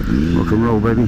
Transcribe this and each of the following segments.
Rock and roll, baby.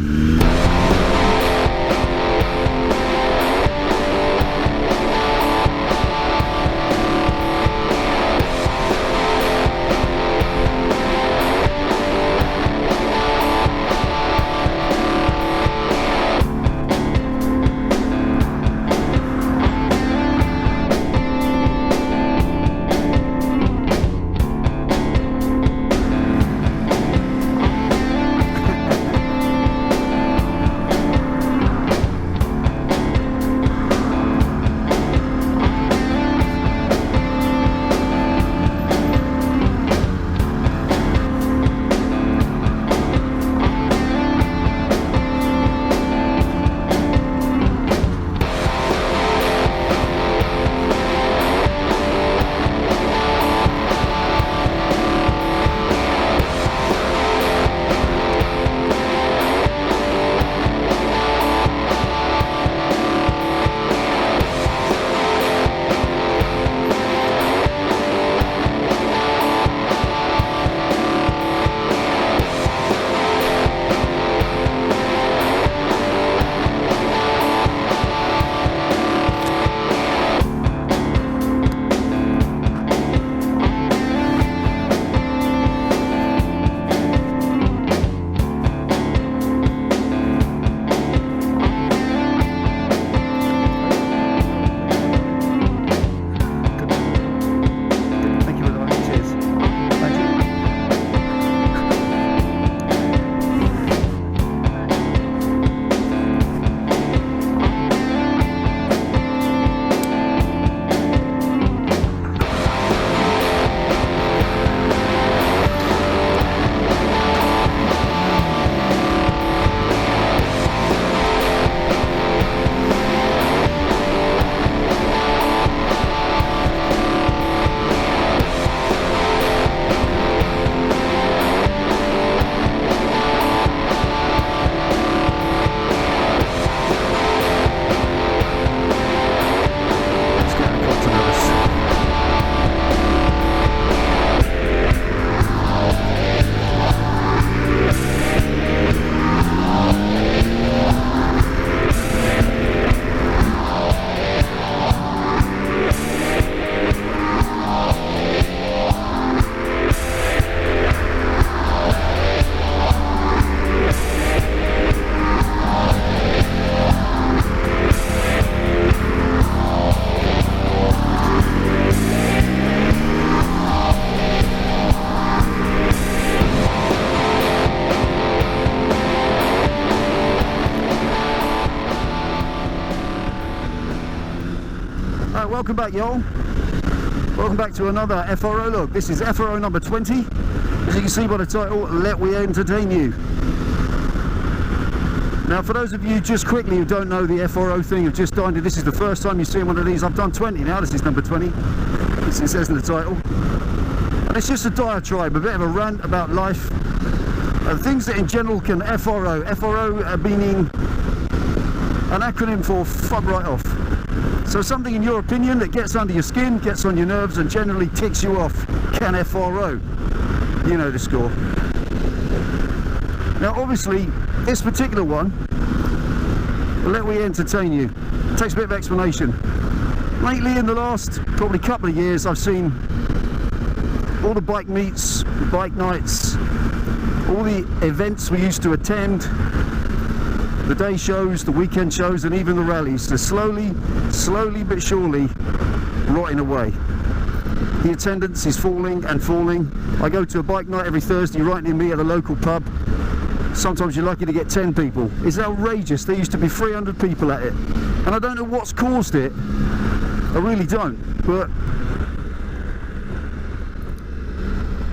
Welcome back, y'all. Welcome back to another FRO log. This is FRO number 20. As you can see by the title, Let We Entertain You. Now, for those of you just quickly who don't know the FRO thing, have just dined in, this is the first time you're seeing one of these. I've done 20 now, this is number 20, as it says in the title. And it's just a diatribe, a bit of a rant about life, and things that in general can FRO. FRO meaning an acronym for fuck right off. So something in your opinion that gets under your skin, gets on your nerves and generally ticks you off can FRO. You know the score. Now obviously this particular one, Let We Entertain You, takes a bit of explanation. Lately in the last probably couple of years I've seen all the bike meets, bike nights, all the events we used to attend, the day shows, the weekend shows and even the rallies. They're slowly but surely rotting away. The attendance is falling and falling. I go to a bike night every Thursday right near me at a local pub. Sometimes you're lucky to get 10 people. It's outrageous. There used to be 300 people at it. And I don't know what's caused it. I really don't. But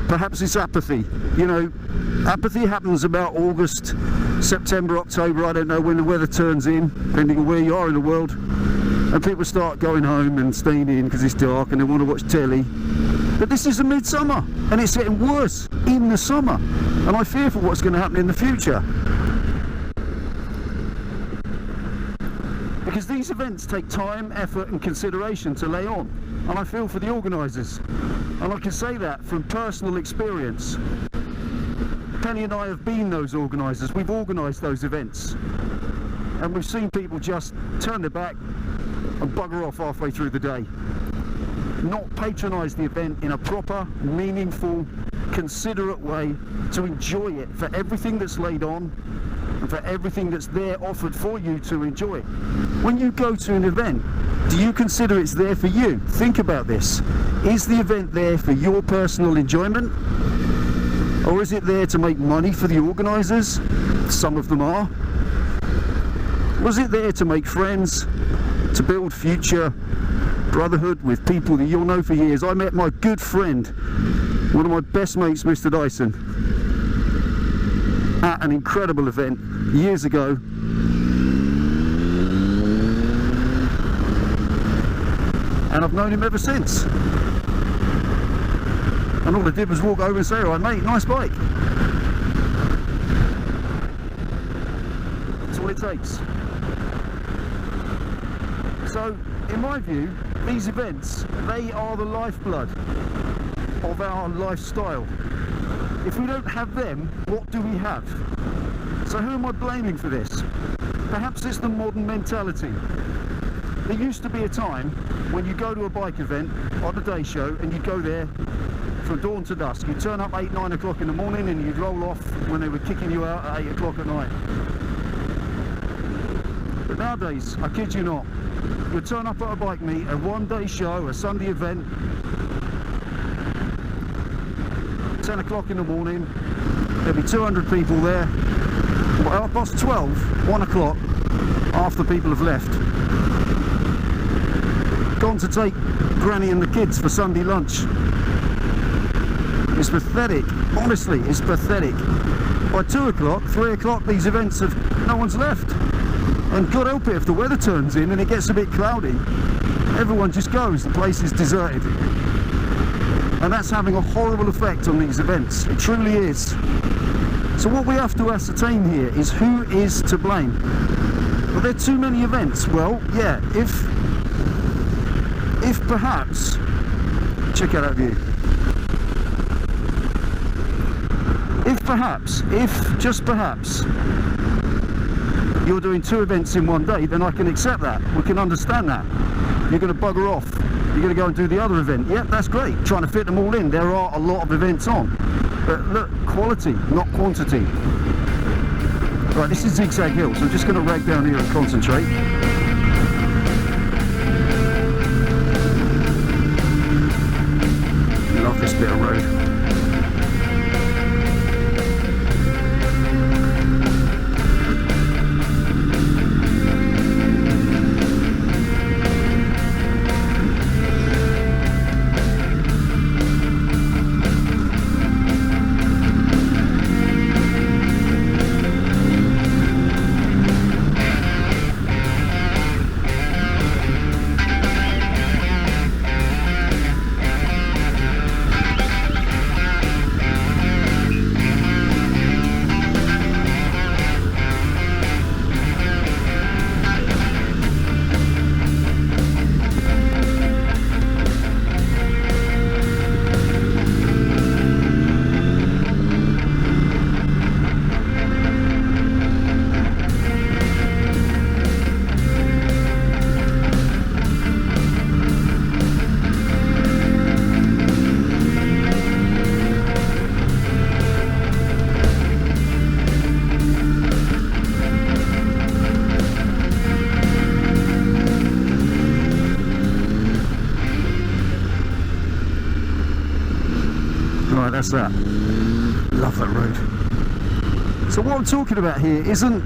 perhaps it's apathy. You know, apathy happens about August, September, October, I don't know, when the weather turns in, depending on where you are in the world, and people start going home and staying in because it's dark and they want to watch telly. But this is the midsummer and it's getting worse in the summer, and I fear for what's going to happen in the future. Because these events take time, effort and consideration to lay on, and I feel for the organisers, and I can say that from personal experience. Penny and I have been those organisers. We've organised those events, and we've seen people just turn their back and bugger off halfway through the day. Not patronise the event in a proper, meaningful, considerate way, to enjoy it for everything that's laid on and for everything that's there offered for you to enjoy. When you go to an event, do you consider it's there for you? Think about this. Is the event there for your personal enjoyment? Or is it there to make money for the organisers? Some of them are. Was it there to make friends, to build future brotherhood with people that you'll know for years? I met my good friend, one of my best mates, Mr. Dyson, at an incredible event years ago. And I've known him ever since. And all I did was walk over and say, "All right, mate, nice bike." That's all it takes. So, in my view, these events, they are the lifeblood of our lifestyle. If we don't have them, what do we have? So who am I blaming for this? Perhaps it's the modern mentality. There used to be a time when you go to a bike event on a day show and you go there from dawn to dusk. You turn up 8, 9 o'clock in the morning and you'd roll off when they were kicking you out at 8 o'clock at night. But nowadays, I kid you not, you turn up at a bike meet, a one-day show, a Sunday event, 10 o'clock in the morning, there'll be 200 people there. Well, past 12, 1 o'clock, half the people have left. Gone to take Granny and the kids for Sunday lunch. It's pathetic, honestly, it's pathetic. By 2 o'clock, 3 o'clock, these events have, no one's left. And God help it if the weather turns in and it gets a bit cloudy. Everyone just goes, the place is deserted. And that's having a horrible effect on these events, it truly is. So what we have to ascertain here is who is to blame. Well, there are too many events. Well, yeah, if perhaps, check out that view. If just perhaps, you're doing 2 events in one day, then I can accept that. We can understand that. You're going to bugger off. You're going to go and do the other event. Yep, that's great. Trying to fit them all in. There are a lot of events on. But look, quality, not quantity. Right, this is Zigzag Hill, so I'm just going to rag down here and concentrate. Love this bit of road. Right, that's that. Love that road. So what I'm talking about here isn't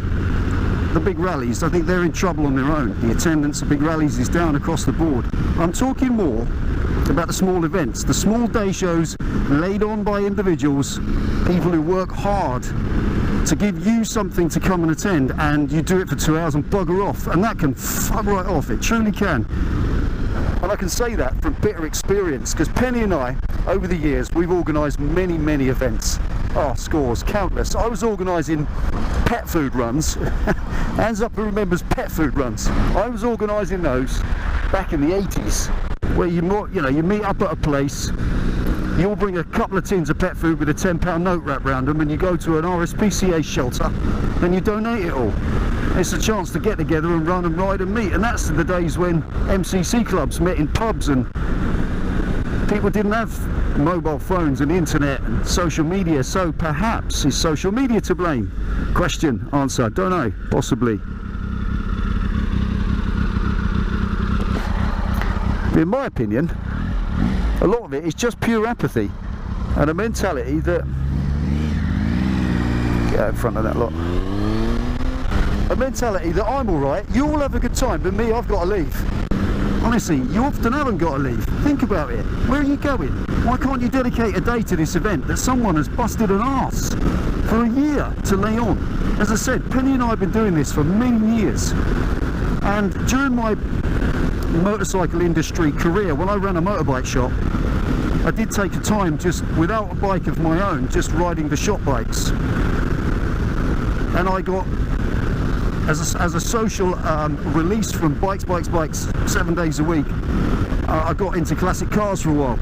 the big rallies. I think they're in trouble on their own. The attendance at big rallies is down across the board. I'm talking more about the small events, the small day shows laid on by individuals, people who work hard to give you something to come and attend, and you do it for 2 hours and bugger off, and that can fuck right off. It truly can. And I can say that from bitter experience, because Penny and I, over the years, we've organised many, many events. Oh, scores, countless. I was organising pet food runs. Hands up who remembers pet food runs. I was organising those back in the 80s, where you meet up at a place, you'll bring a couple of tins of pet food with a £10 note wrapped around them, and you go to an RSPCA shelter and you donate it all. It's a chance to get together and run and ride and meet, and that's the days when MCC clubs met in pubs and people didn't have mobile phones and internet and social media. So perhaps is social media to blame? Question, answer, don't know, possibly. In my opinion, a lot of it is just pure apathy and a mentality that, get out in front of that lot, a mentality that I'm alright, you all have a good time, but me, I've got to leave. Honestly, you often haven't got to leave. Think about it. Where are you going? Why can't you dedicate a day to this event that someone has busted an arse for a year to lay on? As I said, Penny and I have been doing this for many years, and during my motorcycle industry career, when I ran a motorbike shop, I did take a time just without a bike of my own, just riding the shop bikes, and I got as a social release from bikes 7 days a week. I got into classic cars for a while.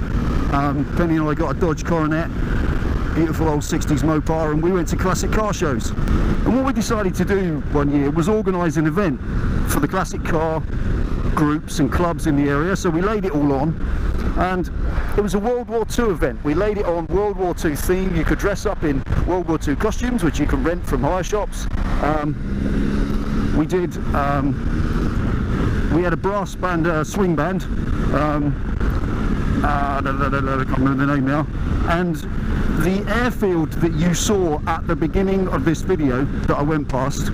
Penny and I got a Dodge Coronet, beautiful old 60s Mopar, and we went to classic car shows. And what we decided to do one year was organise an event for the classic car groups and clubs in the area. So we laid it all on, and it was a World War II event. We laid it on World War II theme. You could dress up in World War II costumes, which you can rent from hire shops. We did, we had a brass band, swing band, I can't remember the name now, and the airfield that you saw at the beginning of this video that I went past,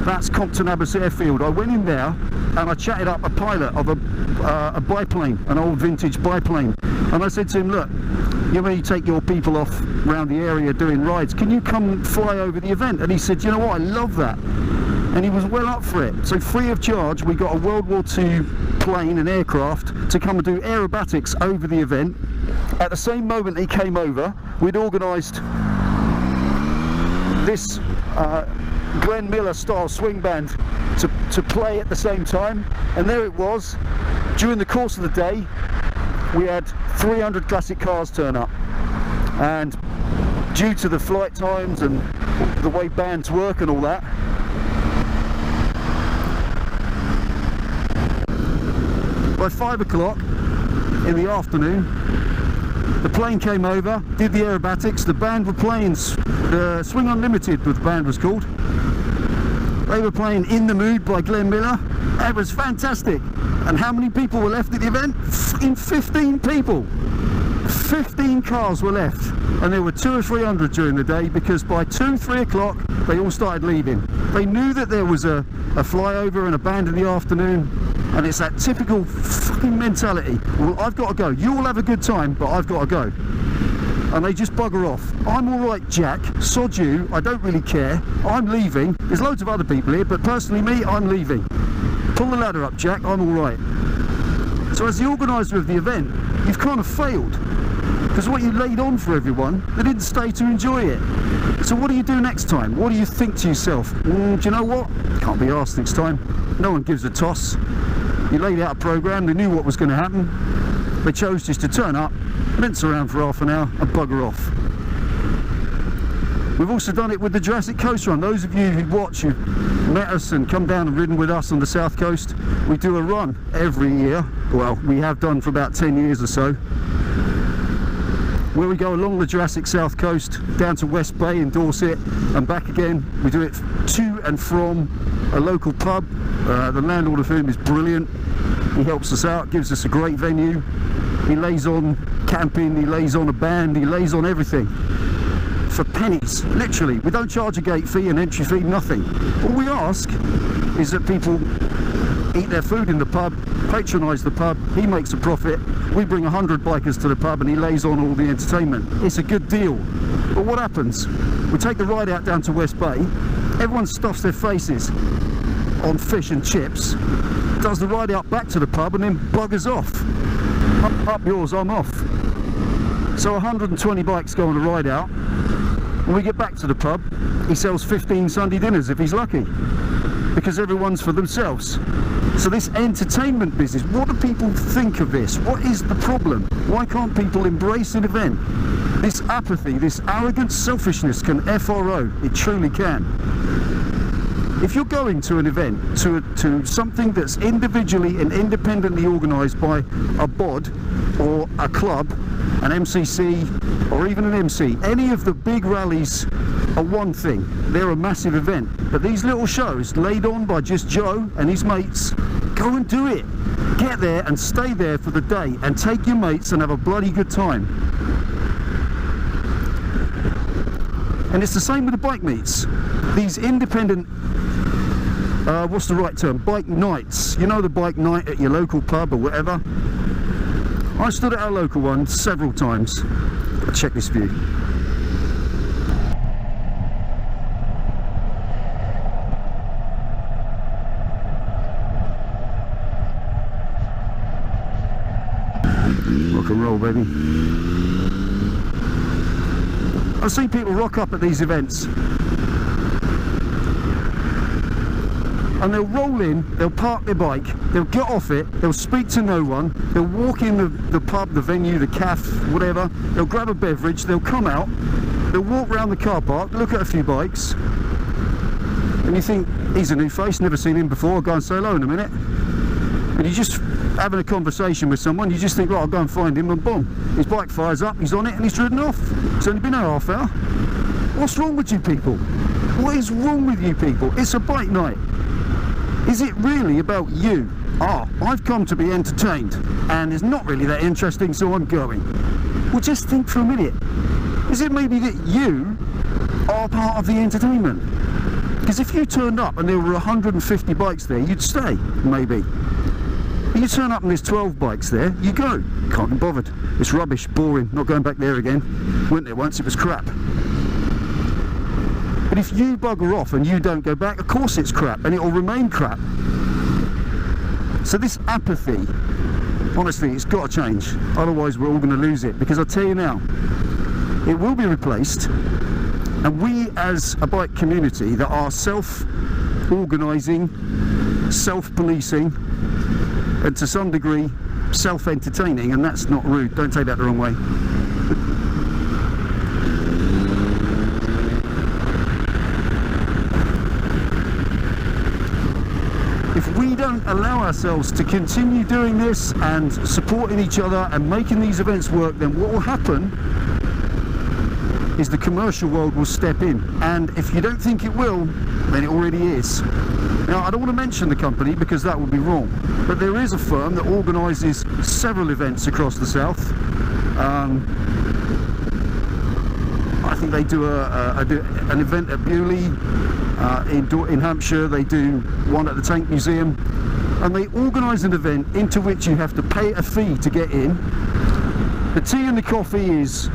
that's Compton Abbas Airfield. I went in there and I chatted up a pilot of a biplane, an old vintage biplane, and I said to him, look, you know, you take your people off around the area doing rides, can you come fly over the event? And he said, you know what, I love that. And he was well up for it. So free of charge, we got a World War II plane and aircraft to come and do aerobatics over the event. At the same moment he came over, we'd organised this Glenn Miller style swing band to play at the same time, and there it was. During the course of the day we had 300 classic cars turn up, and due to the flight times and the way bands work and all that, by 5 o'clock in the afternoon the plane came over, did the aerobatics. The band were playing Swing Unlimited, the band was called. They were playing In the Mood by Glenn Miller. It was fantastic. And how many people were left at the event? 15 people. 15 cars were left, and there were 200 or 300 during the day, because by 2-3 o'clock they all started leaving. They knew that there was a flyover and a band in the afternoon, and it's that typical fucking mentality. Well, I've got to go. You all have a good time, but I've got to go. And they just bugger off. I'm all right, Jack. Sod you. I don't really care. I'm leaving. There's loads of other people here, but personally me, I'm leaving. Pull the ladder up, Jack. I'm all right. So as the organiser of the event, you've kind of failed, because what you laid on for everyone, they didn't stay to enjoy it. So what do you do next time? What do you think to yourself? Do you know what? Can't be arsed next time. No one gives a toss. You laid out a programme, they knew what was going to happen. They chose just to turn up, mince around for half an hour and bugger off. We've also done it with the Jurassic Coast Run. Those of you who watch, who've met us and come down and ridden with us on the South Coast, we do a run every year. Well, we have done for about 10 years or so, where we go along the Jurassic South Coast down to West Bay in Dorset and back again. We do it to and from a local pub, the landlord of whom is brilliant. He helps us out, gives us a great venue. He lays on camping, he lays on a band, he lays on everything for pennies, literally. We don't charge a gate fee, an entry fee, nothing. All we ask is that people eat their food in the pub, patronise the pub, he makes a profit, we bring 100 bikers to the pub and he lays on all the entertainment. It's a good deal. But what happens? We take the ride out down to West Bay, everyone stuffs their faces on fish and chips, does the ride out back to the pub and then buggers off. Up yours, I'm off. So 120 bikes go on a ride out. When we get back to the pub, he sells 15 Sunday dinners if he's lucky. because everyone's for themselves. So this entertainment business, what do people think of this? What is the problem? Why can't people embrace an event? This apathy, this arrogant selfishness can FRO. It truly can. If you're going to an event, to something that's individually and independently organised by a bod or a club, an MCC or even an MC, any of the big rallies are one thing. They're a massive event. But these little shows laid on by just Joe and his mates, go and do it. Get there and stay there for the day and take your mates and have a bloody good time. And it's the same with the bike meets. These independent, what's the right term? Bike nights. You know, the bike night at your local pub or whatever. I stood at our local one several times. Check this view. Rock and roll, baby. I've seen people rock up at these events and they'll roll in, they'll park their bike, they'll get off it, they'll speak to no one, they'll walk in the pub, the venue, the cafe, whatever, they'll grab a beverage, they'll come out, they'll walk around the car park, look at a few bikes, and you think, he's a new face, never seen him before, I'll go and say hello in a minute. And you just having a conversation with someone, you just think, right, I'll go and find him, and boom, his bike fires up, he's on it, and he's ridden off. It's only been a half hour. What's wrong with you people? What is wrong with you people? It's a bike night. Is it really about you? I've come to be entertained, and it's not really that interesting, so I'm going. Well, just think for a minute. Is it maybe that you are part of the entertainment? Because if you turned up and there were 150 bikes there, you'd stay, maybe. You turn up and there's 12 bikes there, you go. Can't be bothered. It's rubbish, boring, not going back there again. Went there once, it was crap. But if you bugger off and you don't go back, of course it's crap, and it'll remain crap. So this apathy, honestly, it's got to change. Otherwise we're all going to lose it. Because I'll tell you now, it will be replaced, and we as a bike community that are self-organising, self-policing, and to some degree self-entertaining, and that's not rude, don't take that the wrong way. If we don't allow ourselves to continue doing this and supporting each other and making these events work, then what will happen is the commercial world will step in, and if you don't think it will, then it already is. Now, I don't want to mention the company because that would be wrong, but there is a firm that organises several events across the south. I think they do an event at Bewley, in Hampshire. They do one at the Tank Museum, and they organise an event into which you have to pay a fee to get in. The tea and the coffee is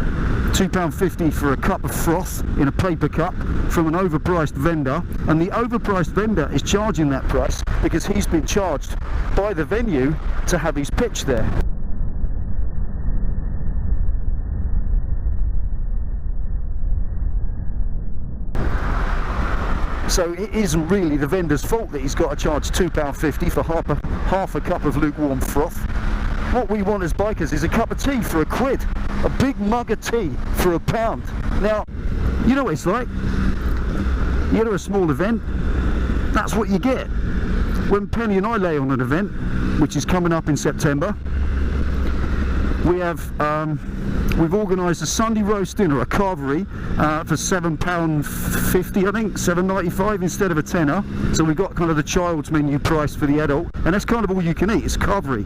£2.50 for a cup of froth in a paper cup from an overpriced vendor, and the overpriced vendor is charging that price because he's been charged by the venue to have his pitch there. So it isn't really the vendor's fault that he's got to charge £2.50 for half a cup of lukewarm froth. What we want as bikers is a cup of tea for £1, a big mug of tea for £1. Now, you know what it's like. You go to a small event, that's what you get. When Penny and I lay on an event, which is coming up in September, we've organised a Sunday roast dinner, a carvery, for £7.50, I think, £7.95 instead of a tenner. So we've got kind of the child's menu price for the adult, and that's kind of all you can eat, it's carvery.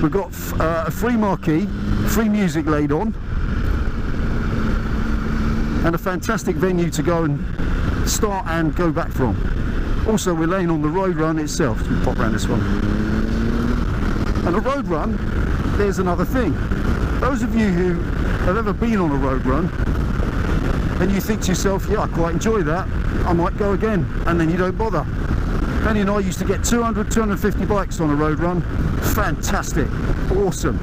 We've got a free marquee, free music laid on, and a fantastic venue to go and start and go back from. Also, we're laying on the road run itself. Let me pop around this one. And the road run, there's another thing. Those of you who have ever been on a road run, and you think to yourself, yeah, I quite enjoy that, I might go again, and then you don't bother. Penny and I used to get 200, 250 bikes on a road run. Fantastic, awesome.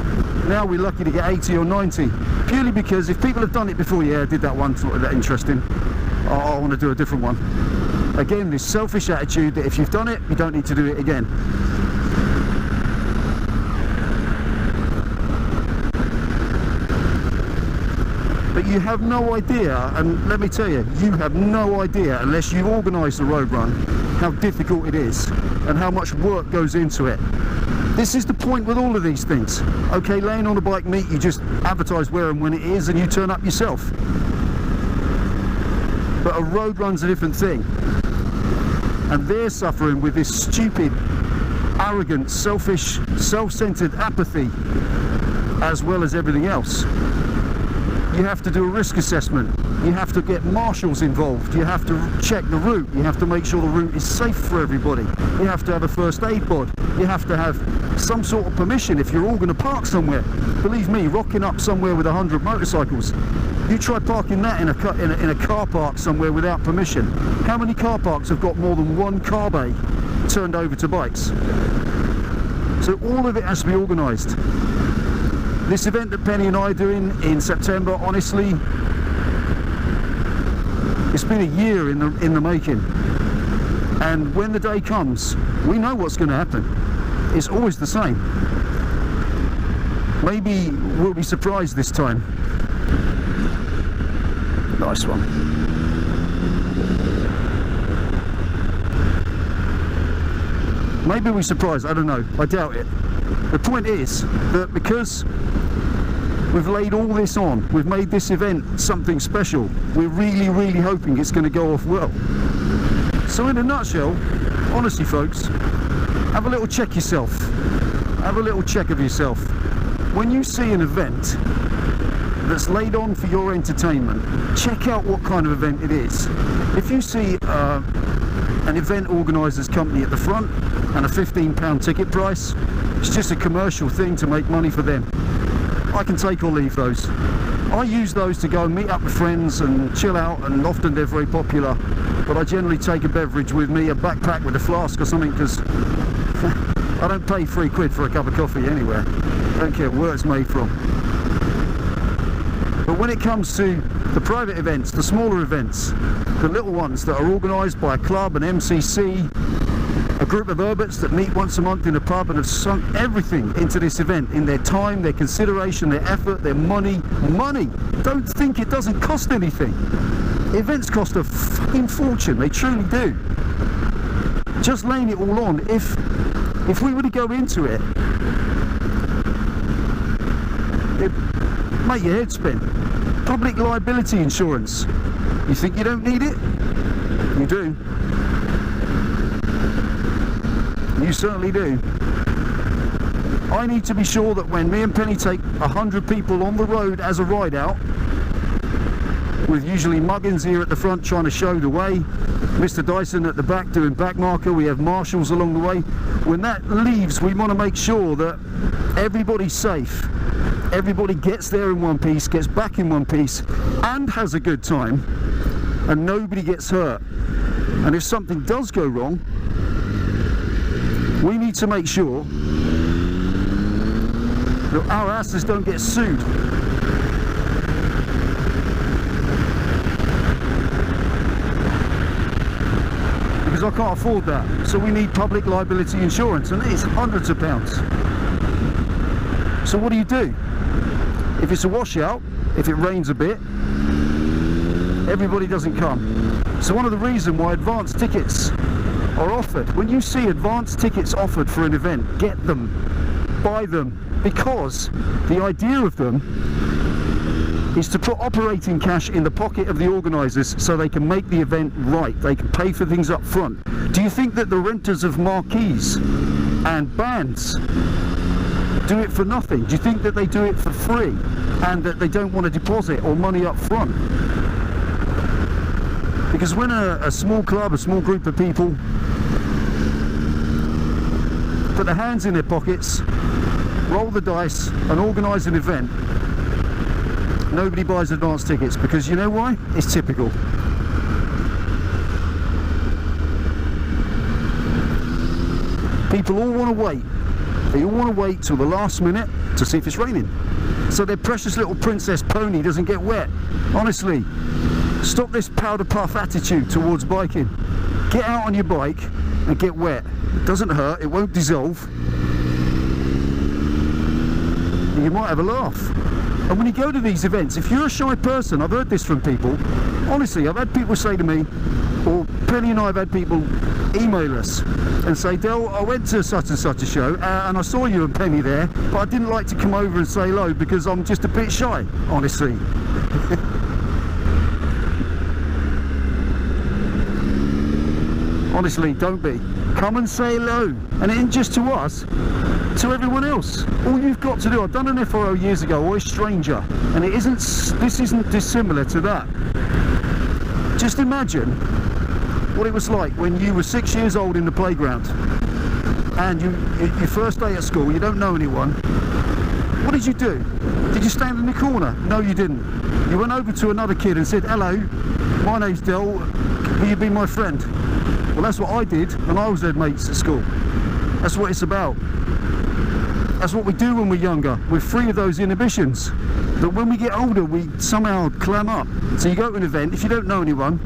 Now we're lucky to get 80 or 90, purely because if people have done it before, yeah, I did that one, it's not that interesting. I want to do a different one. Again, this selfish attitude that if you've done it, you don't need to do it again. But you have no idea, and let me tell you, you have no idea unless you've organised the road run, how difficult it is and how much work goes into it. This is the point with all of these things. Okay, laying on a bike meet, you just advertise where and when it is and you turn up yourself. But a road run's a different thing. And they're suffering with this stupid, arrogant, selfish, self-centered apathy, as well as everything else. You have to do a risk assessment. You have to get marshals involved. You have to check the route. You have to make sure the route is safe for everybody. You have to have a first aid bod. You have to have some sort of permission if you're all going to park somewhere. Believe me, rocking up somewhere with 100 motorcycles, you try parking that in a car park somewhere without permission. How many car parks have got more than one car bay turned over to bikes? So all of it has to be organised. This event that Penny and I are doing in September, honestly, it's been a year in the making. And when the day comes, we know what's going to happen. It's always the same. Maybe we'll be surprised this time. Nice one. Maybe we're surprised, I don't know, I doubt it. The point is that because we've laid all this on, we've made this event something special, we're really, really hoping it's going to go off well. So in a nutshell, honestly folks, have a little check yourself. Have a little check of yourself. When you see an event that's laid on for your entertainment, check out what kind of event it is. If you see an event organiser's company at the front and a £15 ticket price, it's just a commercial thing to make money for them. I can take or leave those. I use those to go and meet up with friends and chill out, and often they're very popular, but I generally take a beverage with me, a backpack with a flask or something, because I don't pay £3 for a cup of coffee anywhere. I don't care where it's made from. But when it comes to the private events, the smaller events, the little ones that are organised by a club, an MCC, a group of urbits that meet once a month in a pub and have sunk everything into this event, in their time, their consideration, their effort, their money. Money! Don't think it doesn't cost anything. Events cost a fucking fortune, they truly do. Just laying it all on, if we were to go into it, it'd make your head spin. Public liability insurance. You think you don't need it? You do. You certainly do. I need to be sure that when me and Penny take 100 people on the road as a ride out, with usually muggins here at the front trying to show the way, Mr. Dyson at the back doing back marker, we have marshals along the way. When that leaves, we want to make sure that everybody's safe. Everybody gets there in one piece, gets back in one piece, and has a good time, and nobody gets hurt. And if something does go wrong, we need to make sure that our asses don't get sued. Because I can't afford that. So we need public liability insurance, and it's hundreds of pounds. So what do? If it's a washout, if it rains a bit, everybody doesn't come. So one of the reasons why advance tickets are offered, when you see advance tickets offered for an event, get them, buy them, because the idea of them is to put operating cash in the pocket of the organisers so they can make the event right, they can pay for things up front. Do you think that the renters of marquees and bands do it for nothing? Do you think that they do it for free and that they don't want a deposit or money up front? Because when a small club, a small group of people put their hands in their pockets, roll the dice and organise an event, nobody buys advance tickets, because you know why? It's typical. People all want to wait. They all want to wait till the last minute to see if it's raining, so their precious little princess pony doesn't get wet. Honestly, stop this powder puff attitude towards biking. Get out on your bike and get wet. It doesn't hurt, it won't dissolve. You might have a laugh. And when you go to these events, if you're a shy person, I've heard this from people, honestly, I've had people say to me, or Penny and I have had people email us and say, Del, I went to such and such a show and I saw you and Penny there, but I didn't like to come over and say hello because I'm just a bit shy, honestly. Honestly, don't be. Come and say hello. And it isn't just to us, to everyone else. All you've got to do, I've done an FRO years ago, Always Stranger, and this isn't dissimilar to that. Just imagine what it was like when you were 6 years old in the playground and your first day at school, you don't know anyone. What did you do? Did you stand in the corner? No, you didn't. You went over to another kid and said, hello, my name's Del, will you be my friend? Well, that's what I did when I was their mates at school. That's what it's about. That's what we do when we're younger. We're free of those inhibitions. But when we get older, we somehow clam up. So you go to an event, if you don't know anyone,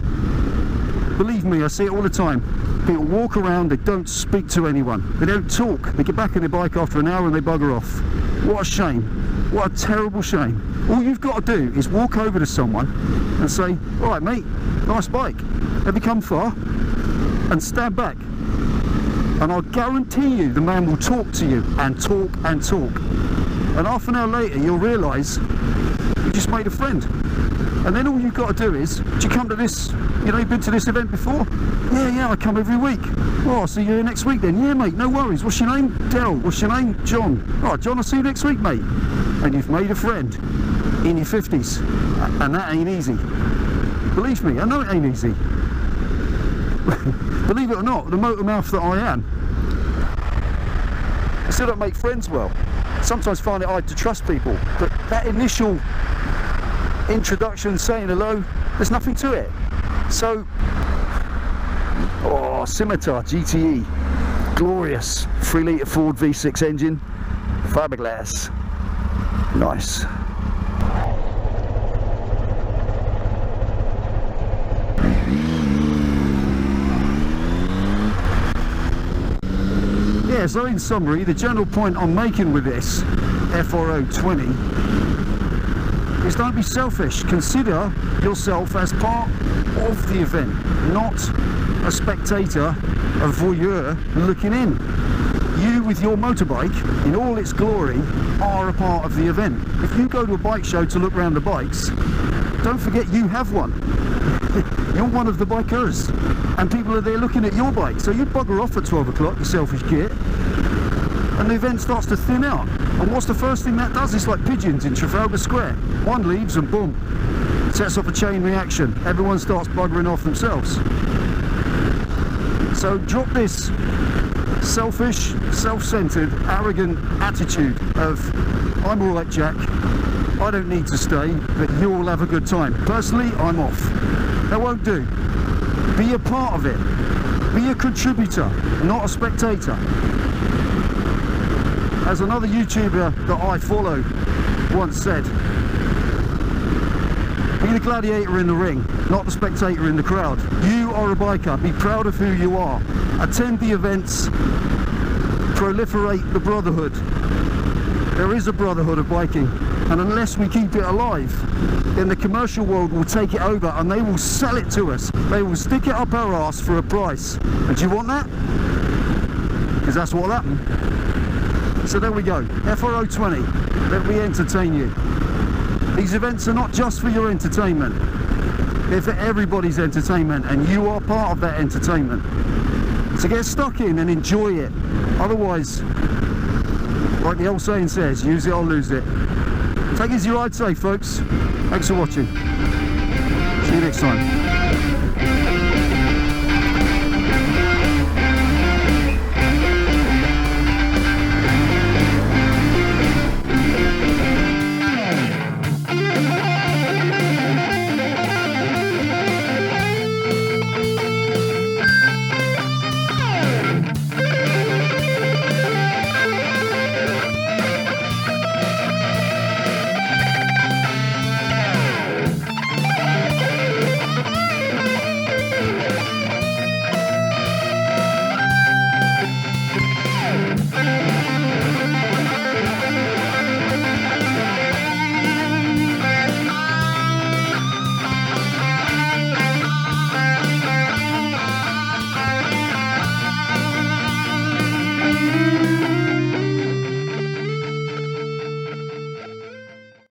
believe me, I see it all the time. People walk around, they don't speak to anyone. They don't talk. They get back on their bike after an hour and they bugger off. What a shame. What a terrible shame. All you've got to do is walk over to someone and say, all right, mate, nice bike. Have you come far? And stand back. And I'll guarantee you the man will talk to you and talk and talk. And half an hour later, you'll realise you just made a friend. And then all you've got to do is, do you come to this, you've been to this event before? Yeah, I come every week. Oh, I'll see you next week then. Yeah, mate, no worries. What's your name? Del. What's your name? John. Oh, John, I'll see you next week, mate. And you've made a friend in your 50s. And that ain't easy. Believe me, I know it ain't easy. Believe it or not, the motor mouth that I am, I still don't make friends well. Sometimes find it hard to trust people, but that initial introduction, saying hello, there's nothing to it. So, Scimitar GTE, glorious 3 litre Ford V6 engine, fiberglass, nice. Yeah, so in summary, the general point I'm making with this FRO 20 is don't be selfish. Consider yourself as part of the event, not a spectator, a voyeur looking in. You with your motorbike, in all its glory, are a part of the event. If you go to a bike show to look around the bikes, don't forget you have one. You're one of the bikers, and people are there looking at your bike. So you bugger off at 12 o'clock, you selfish git, and the event starts to thin out. And what's the first thing that does? It's like pigeons in Trafalgar Square. One leaves and boom, sets off a chain reaction. Everyone starts buggering off themselves. So drop this selfish, self-centered, arrogant attitude of, I'm all right, Jack, I don't need to stay, but you'll have a good time. Personally, I'm off. That won't do. Be a part of it. Be a contributor, not a spectator. As another YouTuber that I follow once said, be the gladiator in the ring, not the spectator in the crowd. You are a biker. Be proud of who you are. Attend the events. Proliferate the brotherhood. There is a brotherhood of biking, and unless we keep it alive, then the commercial world will take it over and they will sell it to us. They will stick it up our arse for a price. And do you want that? Because that's what'll happen. So there we go, FRO 20, let me entertain you. These events are not just for your entertainment, they're for everybody's entertainment, and you are part of that entertainment. So get stuck in and enjoy it. Otherwise, like the old saying says, use it or lose it. Take it as you ride safe, folks. Thanks for watching. See you next time.